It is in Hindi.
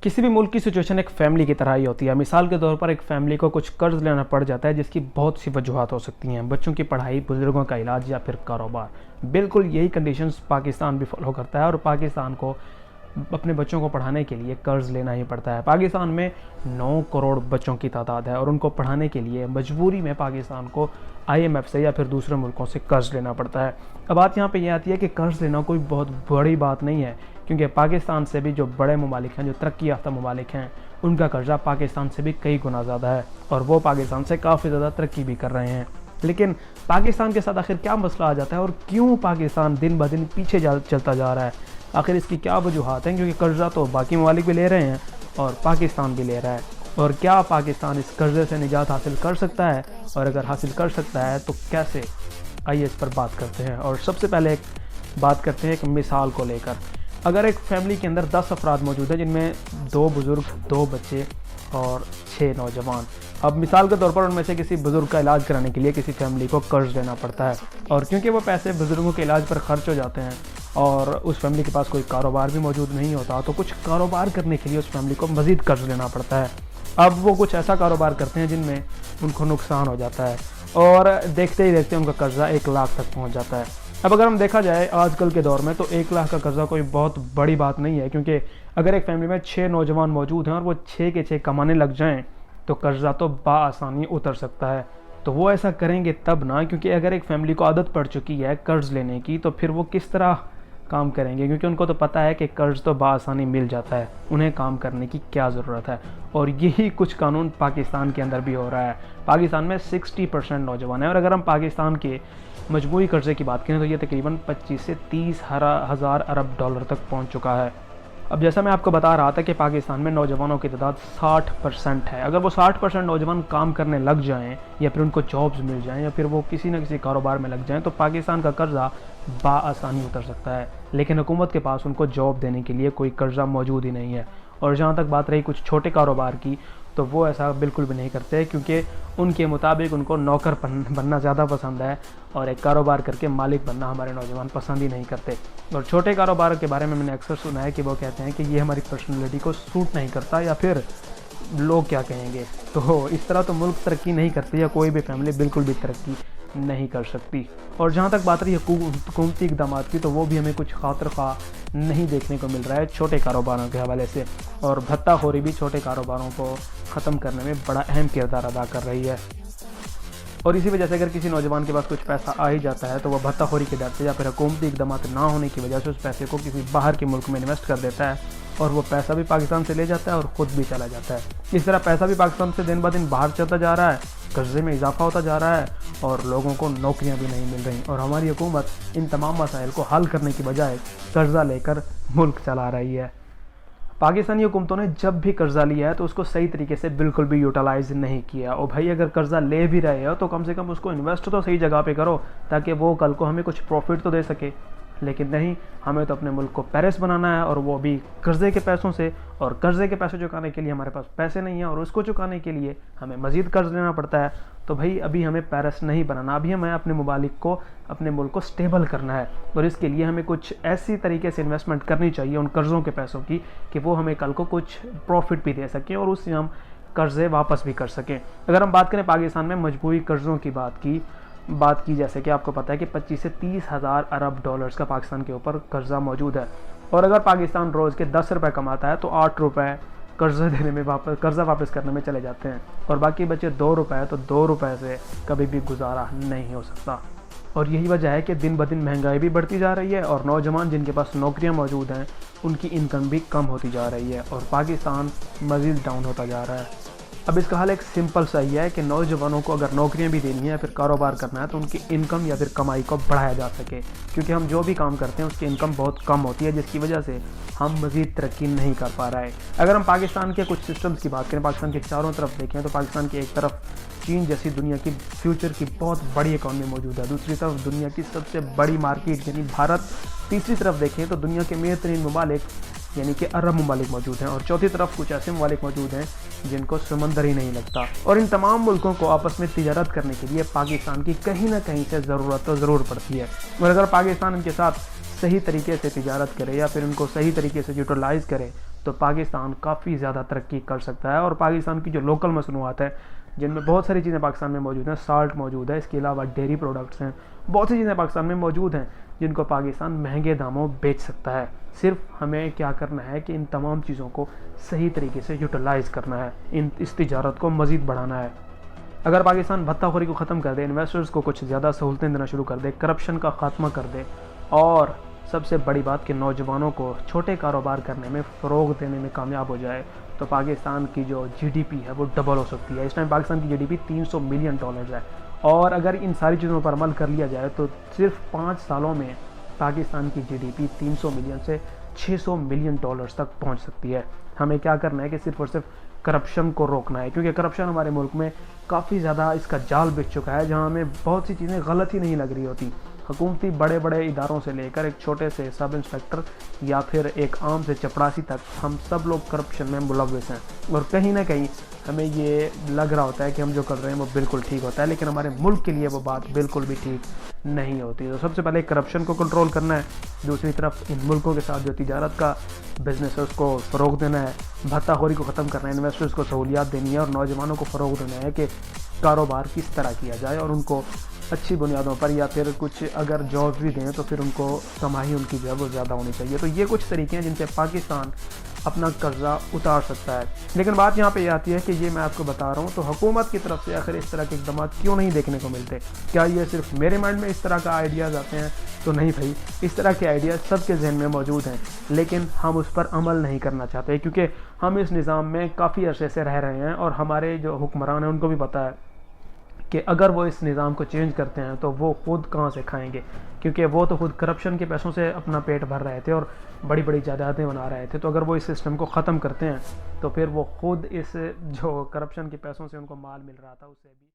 किसी भी मुल्क की सिचुएशन एक फैमिली की तरह ही होती है। मिसाल के तौर पर एक फैमिली को कुछ कर्ज लेना पड़ जाता है जिसकी बहुत सी वजूहत हो सकती हैं, बच्चों की पढ़ाई, बुजुर्गों का इलाज या फिर कारोबार। बिल्कुल यही कंडीशंस पाकिस्तान भी फॉलो करता है और पाकिस्तान को अपने बच्चों को पढ़ाने के लिए कर्ज लेना ही पड़ता है। पाकिस्तान में 9 करोड़ बच्चों की तादाद है और उनको पढ़ाने के लिए मजबूरी में पाकिस्तान को IMF से या फिर दूसरे मुल्कों से कर्ज लेना पड़ता है। अब बात यहाँ पे ये आती है कि कर्ज लेना कोई बहुत बड़ी बात नहीं है, क्योंकि पाकिस्तान से भी जो बड़े ममालिक हैं, जो तरक्की याफ्ता ममालिक हैं, उनका कर्जा पाकिस्तान से भी कई गुना ज़्यादा है और वो पाकिस्तान से काफ़ी ज़्यादा तरक्की भी कर रहे हैं। लेकिन पाकिस्तान के साथ आखिर क्या मसला आ जाता है और क्यों पाकिस्तान दिन ब दिन पीछे चलता जा रहा है? आखिर इसकी क्या वजूहत हैं? क्योंकि कर्जा तो बाकी ममालिक भी ले रहे हैं और पाकिस्तान भी ले रहा है। और क्या पाकिस्तान इस कर्जे से निजात हासिल कर सकता है? और अगर हासिल कर सकता है तो कैसे? आइए इस पर बात करते हैं। और सबसे पहले एक बात करते हैं एक मिसाल को लेकर। अगर एक फैमिली के अंदर 10 अफराद मौजूद हैं, जिनमें 2 बुज़ुर्ग, 2 बच्चे और 6 नौजवान। अब मिसाल के तौर पर उनमें से किसी बुज़ुर्ग का इलाज कराने के लिए किसी फैमिली को कर्ज लेना पड़ता है और क्योंकि वो पैसे बुज़ुर्गों के इलाज पर खर्च हो जाते हैं और उस फैमिली के पास कोई कारोबार भी मौजूद नहीं होता, तो कुछ कारोबार करने के लिए उस फैमिली को मज़ीद कर्ज लेना पड़ता है। अब वो कुछ ऐसा कारोबार करते हैं जिनमें उनको नुकसान हो जाता है और देखते ही देखते उनका कर्जा 1 लाख तक पहुंच जाता है। अब अगर हम देखा जाए आजकल के दौर में तो 1 लाख का कर्जा कोई बहुत बड़ी बात नहीं है, क्योंकि अगर एक फैमिली में 6 नौजवान मौजूद हैं और वो 6 के 6 कमाने लग जाएं तो कर्जा तो बाआसानी उतर सकता है। तो वो ऐसा करेंगे तब ना, क्योंकि अगर एक फैमिली को आदत पड़ चुकी है कर्ज लेने की तो फिर वो किस तरह काम करेंगे, क्योंकि उनको तो पता है कि कर्ज तो बाआसानी मिल जाता है, उन्हें काम करने की क्या ज़रूरत है। और यही कुछ कानून पाकिस्तान के अंदर भी हो रहा है। पाकिस्तान में 60% नौजवान है और अगर हम पाकिस्तान के मजमूई कर्जे की बात करें तो ये तकरीबन 25 से 30 हज़ार अरब डॉलर तक पहुंच चुका है। अब जैसा मैं आपको बता रहा था कि पाकिस्तान में नौजवानों की तादाद 60% है। अगर वो 60% नौजवान काम करने लग जाएं या फिर उनको जॉब्स मिल जाएं या फिर वो किसी न किसी कारोबार में लग जाएं तो पाकिस्तान का कर्जा बाआसानी उतर सकता है। लेकिन हुकूमत के पास उनको जॉब देने के लिए कोई कर्जा मौजूद ही नहीं है। और जहाँ तक बात रही कुछ छोटे कारोबार की, तो वो ऐसा बिल्कुल भी नहीं करते, क्योंकि उनके मुताबिक उनको नौकर बनना ज़्यादा पसंद है और एक कारोबार करके मालिक बनना हमारे नौजवान पसंद ही नहीं करते। और छोटे कारोबार के बारे में मैंने अक्सर सुना है कि वो कहते हैं कि ये हमारी पर्सनैलिटी को सूट नहीं करता या फिर लोग क्या कहेंगे। तो इस तरह तो मुल्क तरक्की नहीं करती या कोई भी फैमिली बिल्कुल भी तरक्की नहीं कर सकती। और जहाँ तक बात रही हुकूमती इक़दाम की, तो वो भी हमें कुछ खातिर खा नहीं देखने को मिल रहा है छोटे कारोबारों के हवाले से। और भत्ताखोरी भी छोटे कारोबारों को ख़त्म करने में बड़ा अहम किरदार अदा कर रही है। और इसी वजह से अगर किसी नौजवान के पास कुछ पैसा आ ही जाता है तो वह भत्ताखोरी के डर से या फिर हुकूमती इक़दाम ना होने की वजह से उस पैसे को किसी बाहर के मुल्क में इन्वेस्ट कर देता है और वो पैसा भी पाकिस्तान से ले जाता है और ख़ुद भी चला जाता है। इस तरह पैसा भी पाकिस्तान से दिन ब दिन बाहर चलता जा रहा है, कर्जे में इजाफा होता जा रहा है और लोगों को नौकरियां भी नहीं मिल रही। और हमारी हुकूमत इन तमाम मसाइल को हल करने की बजाय कर्जा लेकर मुल्क चला रही है। पाकिस्तानी हुकूमतों ने जब भी कर्जा लिया है तो उसको सही तरीके से बिल्कुल भी यूटिलाइज नहीं किया। और भाई अगर कर्जा ले भी रहे हो तो कम से कम उसको इन्वेस्ट तो सही जगह पे करो ताकि वो कल को हमें कुछ प्रॉफिट तो दे सके। लेकिन नहीं, हमें तो अपने मुल्क को पेरिस बनाना है और वो भी कर्जे के पैसों से। और कर्जे के पैसे चुकाने के लिए हमारे पास पैसे नहीं है और उसको चुकाने के लिए हमें मज़ीद कर्ज लेना पड़ता है। तो भाई अभी हमें पेरिस नहीं बनाना, अभी हमें अपने ममालिक को, अपने मुल्क को स्टेबल करना है। और इसके लिए हमें कुछ ऐसी तरीके से इन्वेस्टमेंट करनी चाहिए उन कर्ज़ों के पैसों की कि वो हमें कल को कुछ प्रॉफिट भी दे सकें और उससे हम कर्ज़े वापस भी कर सकें। अगर हम बात करें पाकिस्तान में मजबूरी कर्ज़ों की बात की जैसे कि आपको पता है कि 25 से 30 हज़ार अरब डॉलर्स का पाकिस्तान के ऊपर कर्जा मौजूद है। और अगर पाकिस्तान रोज़ के 10 रुपये कमाता है तो 8 रुपये कर्जा वापस करने में चले जाते हैं और बाकी बचे 2 रुपये, तो 2 रुपये से कभी भी गुजारा नहीं हो सकता। और यही वजह है कि दिन ब दिन महंगाई भी बढ़ती जा रही है और नौजवान जिनके पास नौकरियां मौजूद हैं उनकी इनकम भी कम होती जा रही है और पाकिस्तान मज़ीद डाउन होता जा रहा है। अब इसका हल एक सिंपल सा ही है कि नौजवानों को अगर नौकरियां भी देनी है या फिर कारोबार करना है तो उनकी इनकम या फिर कमाई को बढ़ाया जा सके, क्योंकि हम जो भी काम करते हैं उसकी इनकम बहुत कम होती है जिसकी वजह से हम मज़ीद तरक्की नहीं कर पा रहे हैं। अगर हम पाकिस्तान के कुछ सिस्टम्स की बात करें, पाकिस्तान के चारों तरफ देखें तो पाकिस्तान की एक तरफ चीन जैसी दुनिया की फ्यूचर की बहुत बड़ी इकॉनमी मौजूद है, दूसरी तरफ दुनिया की सबसे बड़ी मार्केट यानी भारत, तीसरी तरफ देखें तो दुनिया के मेजर तरीन ममालिक यानी कि अरब ममालिक मौजूद हैं और चौथी तरफ कुछ ऐसे ममालिक मौजूद हैं जिनको समंदर ही नहीं लगता। और इन तमाम मुल्कों को आपस में तिजारत करने के लिए पाकिस्तान की कहीं ना कहीं से ज़रूरत तो ज़रूर पड़ती है। और अगर पाकिस्तान इनके साथ सही तरीके से तिजारत करे या फिर उनको सही तरीके से यूटिलाइज़ करे तो पाकिस्तान काफ़ी ज़्यादा तरक्की कर सकता है। और पाकिस्तान की जो लोकल मसनूआत है, जिनमें बहुत सारी चीज़ें पाकिस्तान में मौजूद हैं, साल्ट मौजूद है, इसके अलावा डेयरी प्रोडक्ट्स हैं, बहुत सी चीज़ें पाकिस्तान में मौजूद हैं जिनको पाकिस्तान महंगे दामों बेच सकता है। सिर्फ हमें क्या करना है कि इन तमाम चीज़ों को सही तरीके से यूटिलाइज़ करना है, इस तिजारत को मज़ीद बढ़ाना है। अगर पाकिस्तान भत्ताखोरी को ख़त्म कर दे, इन्वेस्टर्स को कुछ ज़्यादा सहूलतें देना शुरू कर दे, करप्शन का ख़ात्मा कर दे, और सबसे बड़ी बात कि नौजवानों को छोटे कारोबार करने में फ़रोग देने में कामयाब हो जाए, तो पाकिस्तान की जो जीडीपी है वो डबल हो सकती है। इस टाइम पाकिस्तान की जीडीपी $300 मिलियन है, और अगर इन सारी चीज़ों पर अमल कर लिया जाए तो सिर्फ 5 सालों में पाकिस्तान की जीडीपी 300 मिलियन से $600 मिलियन तक पहुंच सकती है। हमें क्या करना है कि सिर्फ और सिर्फ करप्शन को रोकना है, क्योंकि करप्शन हमारे मुल्क में काफ़ी ज़्यादा इसका जाल बिछ चुका है, जहां हमें बहुत सी चीज़ें गलत ही नहीं लग रही होती। हुकूमती बड़े बड़े इदारों से लेकर एक छोटे से सब इंस्पेक्टर या फिर एक आम से चपरासी तक, हम सब लोग करप्शन में मुलव्वस हैं। और कहीं ना कहीं हमें ये लग रहा होता है कि हम जो कर रहे हैं वो बिल्कुल ठीक होता है, लेकिन हमारे मुल्क के लिए वो बात बिल्कुल भी ठीक नहीं होती। तो सबसे पहले करप्शन को कंट्रोल करना है, दूसरी तरफ इन मुल्कों के साथ जो तिजारत का बिजनेस है उसको फ़रोग देना है, भत्ताखोरी को ख़त्म करना है, इन्वेस्टर्स को सहूलियात देनी है, और नौजवानों को फ़रोग देना है कि कारोबार किस तरह किया जाए, और उनको अच्छी बुनियादों पर, या फिर कुछ अगर जॉब भी दें तो फिर उनको कमाई उनकी जो है वो ज़्यादा होनी चाहिए। तो ये कुछ तरीके हैं जिनसे पाकिस्तान अपना कर्जा उतार सकता है। लेकिन बात यहाँ पे ये आती है कि ये मैं आपको बता रहा हूँ, तो हुकूमत की तरफ से आखिर इस तरह के इक़दाम क्यों नहीं देखने को मिलते? क्या ये सिर्फ मेरे माइंड में इस तरह का आइडियाज़ आते हैं? तो नहीं भाई, इस तरह के आइडियाज़ सबके जहन में मौजूद हैं, लेकिन हम उस पर अमल नहीं करना चाहते, क्योंकि हम इस निज़ाम में काफ़ी अरसे से रह रहे हैं, और हमारे जो हुक्मरान हैं उनको भी पता है कि अगर वो इस निज़ाम को चेंज करते हैं तो वो खुद कहाँ से खाएंगे, क्योंकि वो तो खुद करप्शन के पैसों से अपना पेट भर रहे थे और बड़ी बड़ी जायदादें बना रहे थे। तो अगर वो इस सिस्टम को ख़त्म करते हैं तो फिर वो खुद इस जो करप्शन के पैसों से उनको माल मिल रहा था उससे भी